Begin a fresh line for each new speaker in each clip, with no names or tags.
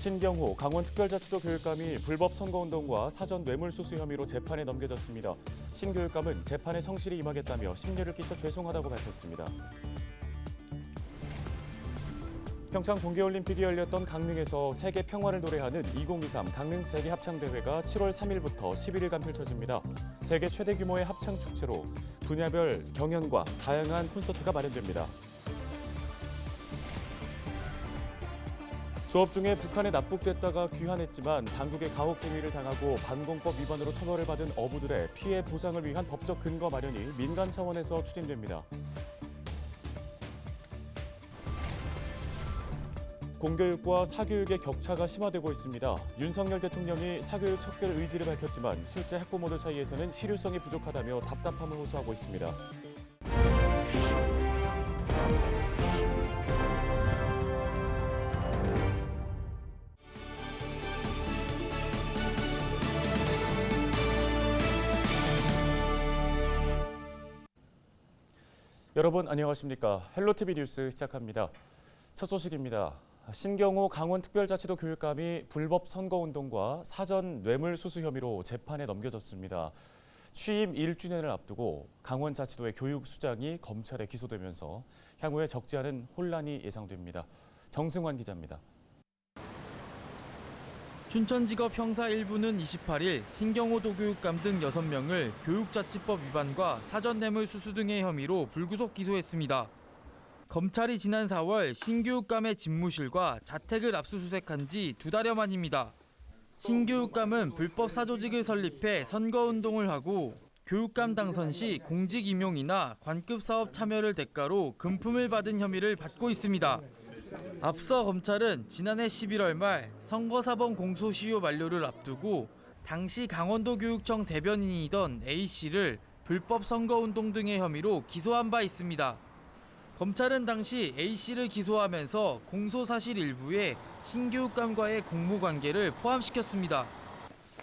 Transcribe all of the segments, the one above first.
신경호 강원특별자치도 교육감이 불법 선거운동과 사전 뇌물수수 혐의로 재판에 넘겨졌습니다. 신 교육감은 재판에 성실히 임하겠다며 심려를 끼쳐 죄송하다고 밝혔습니다. 평창 동계올림픽이 열렸던 강릉에서 세계 평화를 노래하는 2023 강릉 세계 합창대회가 7월 3일부터 11일간 펼쳐집니다. 세계 최대 규모의 합창 축제로 분야별 경연과 다양한 콘서트가 마련됩니다. 수업 중에 북한에 납북됐다가 귀환했지만 당국의 가혹 행위를 당하고 반공법 위반으로 처벌을 받은 어부들의 피해 보상을 위한 법적 근거 마련이 민간 차원에서 추진됩니다. 공교육과 사교육의 격차가 심화되고 있습니다. 윤석열 대통령이 사교육 척결 의지를 밝혔지만 실제 학부모들 사이에서는 실효성이 부족하다며 답답함을 호소하고 있습니다. 여러분 안녕하십니까? 헬로티비 뉴스 시작합니다. 첫 소식입니다. 신경호 강원특별자치도 교육감이 불법 선거운동과 사전 뇌물수수 혐의로 재판에 넘겨졌습니다. 취임 1주년을 앞두고 강원자치도의 교육수장이 검찰에 기소되면서 향후에 적지 않은 혼란이 예상됩니다. 정승환 기자입니다.
춘천지법 형사 1부는 28일 신경호 도교육감 등 6명을 교육자치법 위반과 사전뇌물수수 등의 혐의로 불구속 기소했습니다. 검찰이 지난 4월 신교육감의 집무실과 자택을 압수수색한 지 2달여 만입니다. 신교육감은 불법 사조직을 설립해 선거운동을 하고 교육감 당선 시 공직 임용이나 관급 사업 참여를 대가로 금품을 받은 혐의를 받고 있습니다. 앞서 검찰은 지난해 11월 말 선거사범 공소시효 만료를 앞두고 당시 강원도 교육청 대변인이던 A씨를 불법 선거운동 등의 혐의로 기소한 바 있습니다. 검찰은 당시 A씨를 기소하면서 공소사실 일부에 신교육감과의 공모관계를 포함시켰습니다.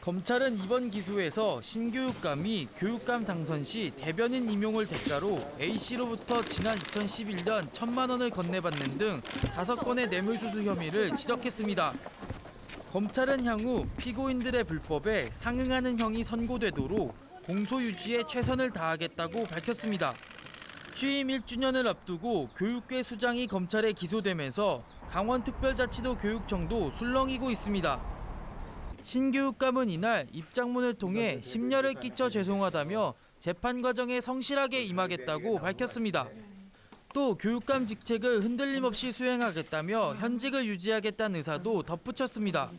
검찰은 이번 기소에서 신교육감이 교육감 당선 시 대변인 임용을 대가로 A씨로부터 지난 2011년 1,000만 원을 건네받는 등 5건의 뇌물수수 혐의를 지적했습니다. 검찰은 향후 피고인들의 불법에 상응하는 형이 선고되도록 공소 유지에 최선을 다하겠다고 밝혔습니다. 취임 1주년을 앞두고 교육계 수장이 검찰에 기소되면서 강원특별자치도 교육청도 술렁이고 있습니다. 신교육감은 이날 입장문을 통해 심려를 끼쳐 죄송하다며 재판 과정에 성실하게 임하겠다고 밝혔습니다. 또 교육감 직책을 흔들림 없이 수행하겠다며 현직을 유지하겠다는 의사도 덧붙였습니다.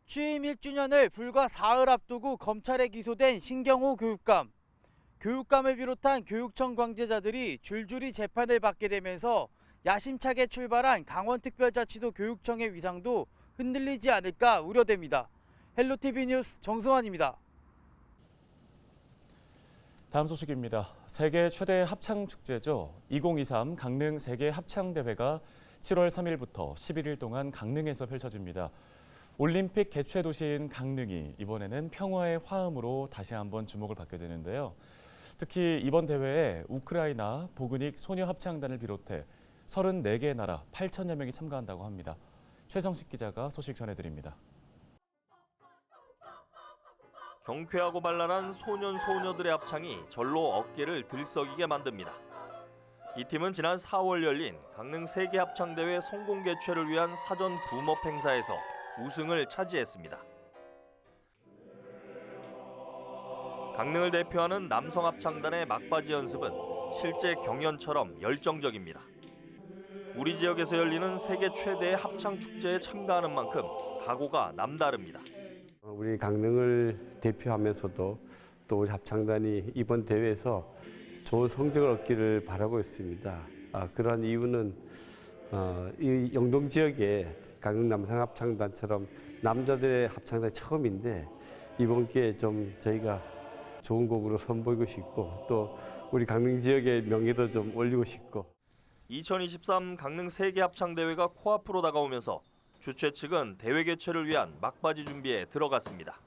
취임 1주년을 불과 사흘 앞두고 검찰에 기소된 신경호 교육감. 교육감을 비롯한 교육청 관계자들이 줄줄이 재판을 받게 되면서 야심차게 출발한 강원특별자치도 교육청의 위상도 흔들리지 않을까 우려됩니다. 헬로티비 뉴스 정승환입니다.
다음 소식입니다. 세계 최대 합창축제죠. 2023 강릉 세계 합창대회가 7월 3일부터 11일 동안 강릉에서 펼쳐집니다. 올림픽 개최 도시인 강릉이 이번에는 평화의 화음으로 다시 한번 주목을 받게 되는데요. 특히 이번 대회에 우크라이나, 보그닉 소녀합창단을 비롯해 34개 나라 8천여 명이 참가한다고 합니다. 최성식 기자가 소식 전해드립니다.
경쾌하고 발랄한 소년 소녀들의 합창이 절로 어깨를 들썩이게 만듭니다. 이 팀은 지난 4월 열린 강릉 세계 합창대회 성공 개최를 위한 사전 붐업 행사에서 우승을 차지했습니다. 강릉을 대표하는 남성 합창단의 막바지 연습은 실제 경연처럼 열정적입니다. 우리 지역에서 열리는 세계 최대의 합창 축제에 참가하는 만큼 각오가 남다릅니다.
우리 강릉을 대표하면서도 또 우리 합창단이 이번 대회에서 좋은 성적을 얻기를 바라고 있습니다. 그러한 이유는 이 영동 지역에 강릉 남성 합창단처럼 남자들의 합창단이 처음인데 이번 기회에 좀 저희가 좋은 곡으로 선보이고 싶고 또 우리 강릉 지역의 명예도 좀 올리고 싶고.
2023 강릉 세계 합창대회가 코앞으로 다가오면서 주최 측은 대회 개최를 위한 막바지 준비에 들어갔습니다.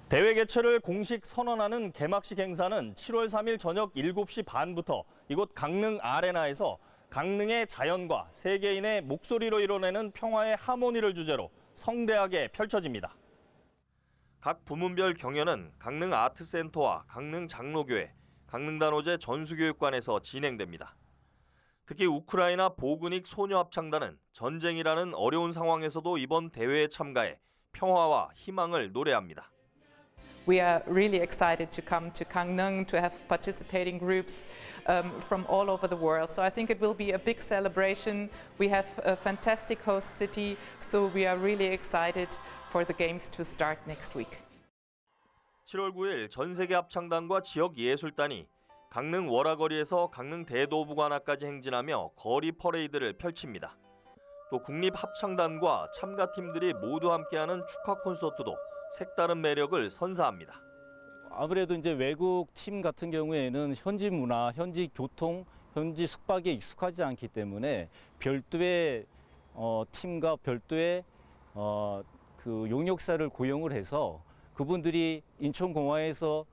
대회 개최를 공식 선언하는 개막식 행사는 7월 3일 저녁 7시 반부터 이곳 강릉 아레나에서 강릉의 자연과 세계인의 목소리로 이뤄내는 평화의 하모니를 주제로 성대하게 펼쳐집니다. 각 부문별 경연은 강릉 아트센터와 강릉 장로교회, 강릉단오제 전수교육관에서 진행됩니다. 특히 우크라이나 보그닉 소녀합창단은 전쟁이라는 어려운 상황에서도 이번 대회에 참가해 평화와 희망을 노래합니다.
We are really excited to come to Gangneung to have participating groups from all over the world. So I think it will be a big celebration. We have a fantastic host city, so we are really excited for the games to start next week.
7월 9일 전 세계 합창단과 지역 예술단이 강릉 월화거리에서 강릉 대도부관앞까지 행진하며 거리 퍼레이드를 펼칩니다. 또 국립합창단과 참가팀들이 모두 함께하는 축하 콘서트도 색다른 매력을 선사합니다.
아무래도 이제 외국 팀 같은 경우에는 현지 문화, 현지 교통, 현지 숙박에 익숙하지 않기 때문에 별도의 팀과 별도의 그 용역사를 고용을 해서 그분들이 인천공항에서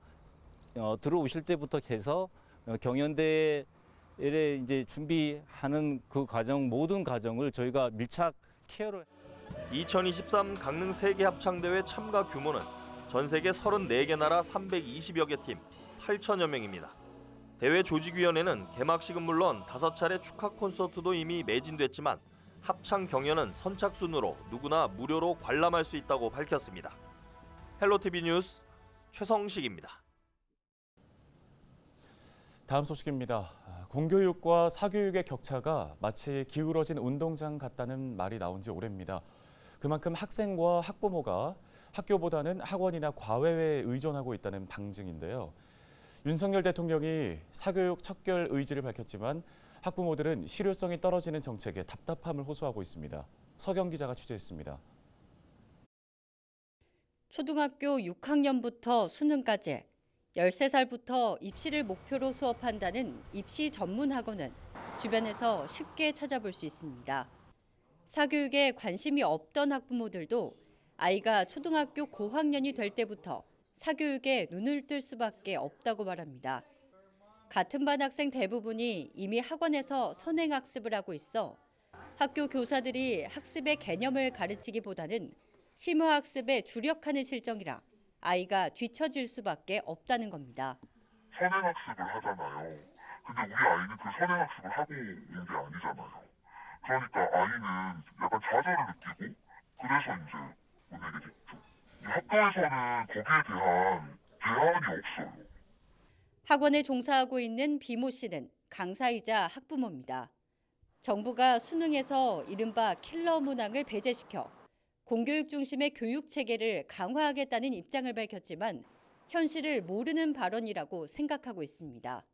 들어오실 때부터 해서 경연대회를 이제 준비하는 그 과정, 모든 과정을 저희가 밀착 케어를.
2023 강릉 세계합창대회 참가 규모는 전 세계 34개 나라 320여 개 팀 8천여 명입니다. 대회 조직위원회는 개막식은 물론 5차례 축하 콘서트도 이미 매진됐지만 합창 경연은 선착순으로 누구나 무료로 관람할 수 있다고 밝혔습니다. 헬로티비 뉴스 최성식입니다.
다음 소식입니다. 공교육과 사교육의 격차가 마치 기울어진 운동장 같다는 말이 나온 지 오래입니다. 그만큼 학생과 학부모가 학교보다는 학원이나 과외에 의존하고 있다는 방증인데요. 윤석열 대통령이 사교육 척결 의지를 밝혔지만 학부모들은 실효성이 떨어지는 정책에 답답함을 호소하고 있습니다. 서경 기자가 취재했습니다.
초등학교 6학년부터 수능까지 13살부터 입시를 목표로 수업한다는 입시 전문 학원은 주변에서 쉽게 찾아볼 수 있습니다. 사교육에 관심이 없던 학부모들도 아이가 초등학교 고학년이 될 때부터 사교육에 눈을 뜰 수밖에 없다고 말합니다. 같은 반 학생 대부분이 이미 학원에서 선행학습을 하고 있어 학교 교사들이 학습의 개념을 가르치기보다는 심화학습에 주력하는 실정이라 아이가 뒤처질 수밖에 없다는 겁니다.
선행학습을 하잖아요. 근데 우리 아이는 그 선행학습을 하고 있는 게 아니잖아요. 그러니까 아이는 약간 좌절을 느끼고 그래서 이제 보내게 됐죠. 학교에서는 거기에 대한 대안이 없어요.
학원에 종사하고 있는 비모 씨는 강사이자 학부모입니다. 정부가 수능에서 이른바 킬러 문항을 배제시켜 공교육 중심의 교육 체계를 강화하겠다는 입장을 밝혔지만 현실을 모르는 발언이라고 생각하고 있습니다.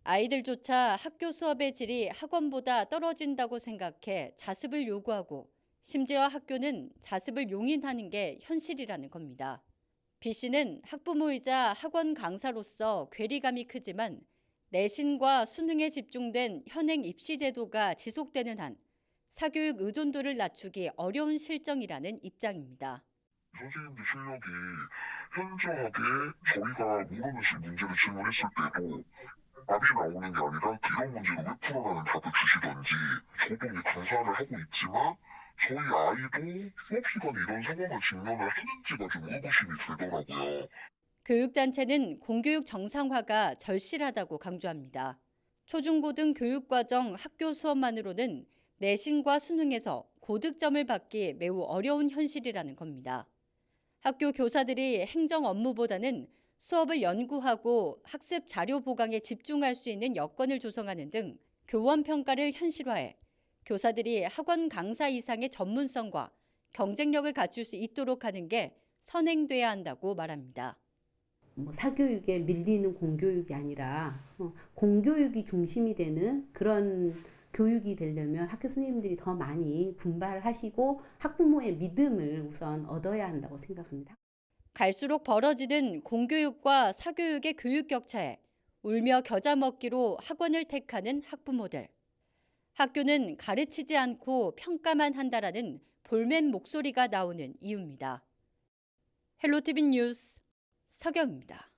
아이들조차 학교 수업의 질이 학원보다 떨어진다고 생각해 자습을 요구하고 심지어 학교는 자습을 용인하는 게 현실이라는 겁니다. 비 씨는 학부모이자 학원 강사로서 괴리감이 크지만 내신과 수능에 집중된 현행 입시 제도가 지속되는 한 사교육 의존도를 낮추기 어려운 실정이라는 입장입니다.
선생님들 실력이 현저하게 저희가 모르는 문제를 질문했을 때도 답이 나오는 게 아니라 이런 문제를 왜 풀어라는 답을 주시던지 저도 이제 강사를 하고 있지만 저희 아이도 수업 시간에 이런 상황을 직면을 하는지가 좀 의구심이 들더라고요.
교육단체는 공교육 정상화가 절실하다고 강조합니다. 초중고등 교육과정 학교 수업만으로는 내신과 수능에서 고득점을 받기 매우 어려운 현실이라는 겁니다. 학교 교사들이 행정 업무보다는 수업을 연구하고 학습 자료 보강에 집중할 수 있는 여건을 조성하는 등 교원 평가를 현실화해 교사들이 학원 강사 이상의 전문성과 경쟁력을 갖출 수 있도록 하는 게 선행돼야 한다고 말합니다.
사교육에 밀리는 공교육이 아니라 공교육이 중심이 되는 그런 교육이 되려면 학교 선생님들이 더 많이 분발하시고 학부모의 믿음을 우선 얻어야 한다고 생각합니다.
갈수록 벌어지는 공교육과 사교육의 교육 격차에 울며 겨자 먹기로 학원을 택하는 학부모들. 학교는 가르치지 않고 평가만 한다라는 볼멘 목소리가 나오는 이유입니다. 헬로티비 뉴스 서경입니다.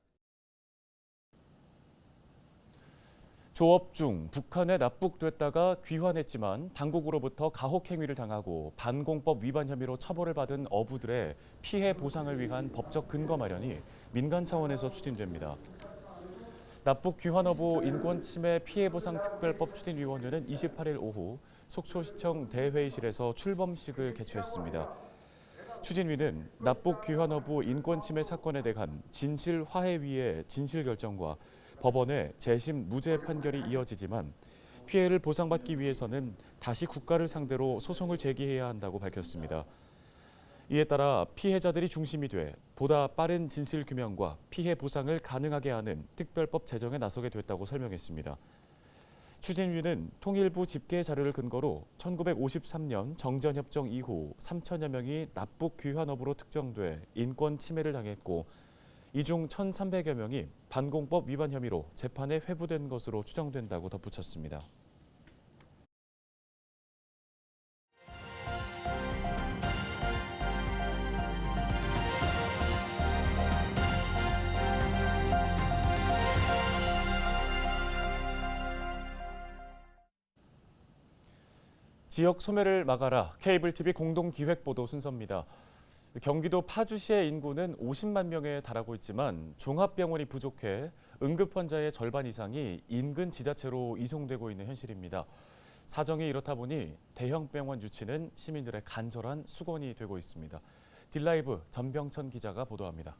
조업 중 북한에 납북됐다가 귀환했지만 당국으로부터 가혹 행위를 당하고 반공법 위반 혐의로 처벌을 받은 어부들의 피해 보상을 위한 법적 근거 마련이 민간 차원에서 추진됩니다. 납북 귀환 어부 인권침해 피해보상특별법 추진위원회는 28일 오후 속초시청 대회의실에서 출범식을 개최했습니다. 추진위는 납북 귀환 어부 인권침해 사건에 대한 진실화해위의 진실 결정과 법원의 재심 무죄 판결이 이어지지만 피해를 보상받기 위해서는 다시 국가를 상대로 소송을 제기해야 한다고 밝혔습니다. 이에 따라 피해자들이 중심이 돼 보다 빠른 진실 규명과 피해 보상을 가능하게 하는 특별법 제정에 나서게 됐다고 설명했습니다. 추진위는 통일부 집계 자료를 근거로 1953년 정전협정 이후 3천여 명이 납북 귀환업으로 특정돼 인권 침해를 당했고 이 중 1,300여 명이 반공법 위반 혐의로 재판에 회부된 것으로 추정된다고 덧붙였습니다. 지역 소멸을 막아라. 케이블 TV 공동 기획 보도 순서입니다. 경기도 파주시의 인구는 50만 명에 달하고 있지만 종합병원이 부족해 응급 환자의 절반 이상이 인근 지자체로 이송되고 있는 현실입니다. 사정이 이렇다 보니 대형 병원 유치는 시민들의 간절한 수건이 되고 있습니다. 딜라이브 전병천 기자가 보도합니다.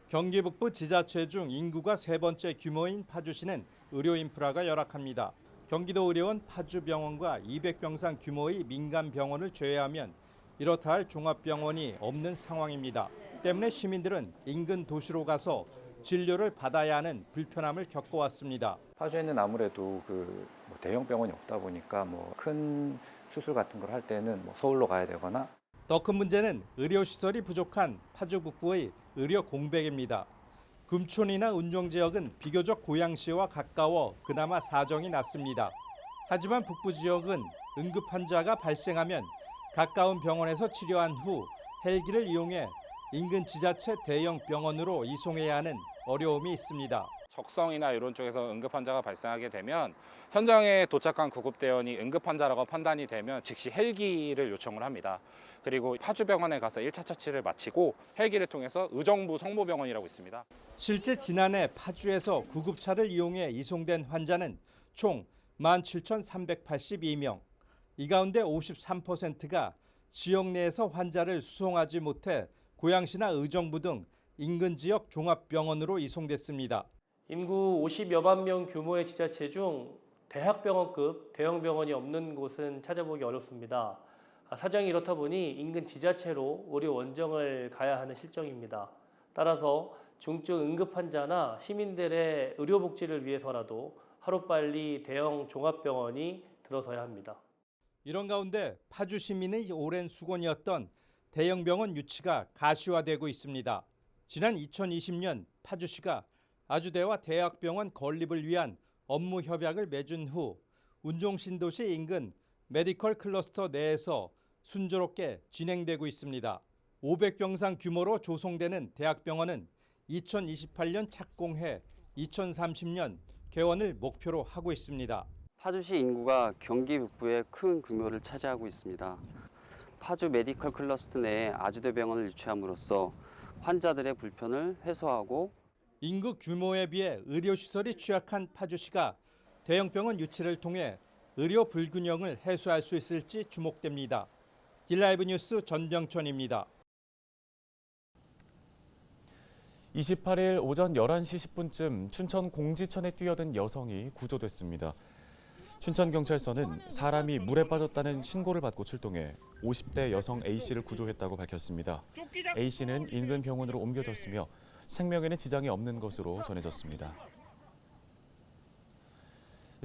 경기 북부 지자체 중 인구가 세 번째 규모인 파주시는 의료 인프라가 열악합니다. 경기도 의료원 파주병원과 200병상 규모의 민간 병원을 제외하면 이렇다 할 종합병원이 없는 상황입니다. 때문에 시민들은 인근 도시로 가서 진료를 받아야 하는 불편함을 겪어왔습니다.
파주에는 아무래도 대형 병원이 없다 보니까 큰 수술 같은 걸 할 때는 서울로 가야 되거나.
더 큰 문제는 의료시설이 부족한 파주 북부의 의료 공백입니다. 금촌이나 운정 지역은 비교적 고양시와 가까워 그나마 사정이 낫습니다. 하지만 북부 지역은 응급 환자가 발생하면 가까운 병원에서 치료한 후 헬기를 이용해 인근 지자체 대형 병원으로 이송해야 하는 어려움이 있습니다.
적성이나 이런 쪽에서 응급 환자가 발생하게 되면 현장에 도착한 구급대원이 응급 환자라고 판단이 되면 즉시 헬기를 요청을 합니다. 그리고 파주병원에 가서 1차 처치를 마치고 헬기를 통해서 의정부 성모병원이라고 있습니다.
실제 지난해 파주에서 구급차를 이용해 이송된 환자는 총 17,382명. 이 가운데 53%가 지역 내에서 환자를 수송하지 못해 고양시나 의정부 등 인근 지역 종합병원으로 이송됐습니다.
인구 50여만 명 규모의 지자체 중 대학병원급 대형 병원이 없는 곳은 찾아보기 어렵습니다. 사정이 이렇다 보니 인근 지자체로 의료 원정을 가야 하는 실정입니다. 따라서 중증 응급 환자나 시민들의 의료 복지를 위해서라도 하루빨리 대형 종합병원이 들어서야 합니다.
이런 가운데 파주 시민의 오랜 수건이었던 대형 병원 유치가 가시화되고 있습니다. 지난 2020년 파주시가 아주대와 대학병원 건립을 위한 업무 협약을 맺은 후 운종신도시 인근 메디컬 클러스터 내에서 순조롭게 진행되고 있습니다. 500병상 규모로 조성되는 대학병원은 2028년 착공해 2030년 개원을 목표로 하고 있습니다.
파주시 인구가 경기 북부의 큰 규모를 차지하고 있습니다. 파주 메디컬 클러스터 내에 아주대병원을 유치함으로써 환자들의 불편을 해소하고
인구 규모에 비해 의료시설이 취약한 파주시가 대형병원 유치를 통해 의료 불균형을 해소할 수 있을지 주목됩니다. 딜라이브 뉴스 전병천입니다.
28일 오전 11시 10분쯤 춘천 공지천에 뛰어든 여성이 구조됐습니다. 춘천경찰서는 사람이 물에 빠졌다는 신고를 받고 출동해 50대 여성 A씨를 구조했다고 밝혔습니다. A씨는 인근 병원으로 옮겨졌으며 생명에는 지장이 없는 것으로 전해졌습니다.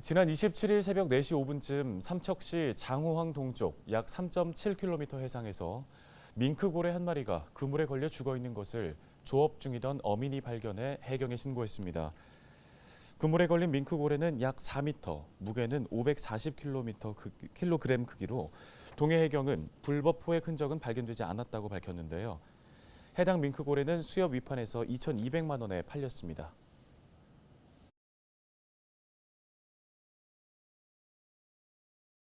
지난 27일 새벽 4시 5분쯤 삼척시 장호항 동쪽 약 3.7km 해상에서 밍크고래 한 마리가 그물에 걸려 죽어 있는 것을 조업 중이던 어민이 발견해 해경에 신고했습니다. 그물에 걸린 밍크고래는 약 4m, 무게는 540kg 크기로 동해해경은 불법 포획 흔적은 발견되지 않았다고 밝혔는데요. 해당 밍크고래는 수협 위판에서 2,200만 원에 팔렸습니다.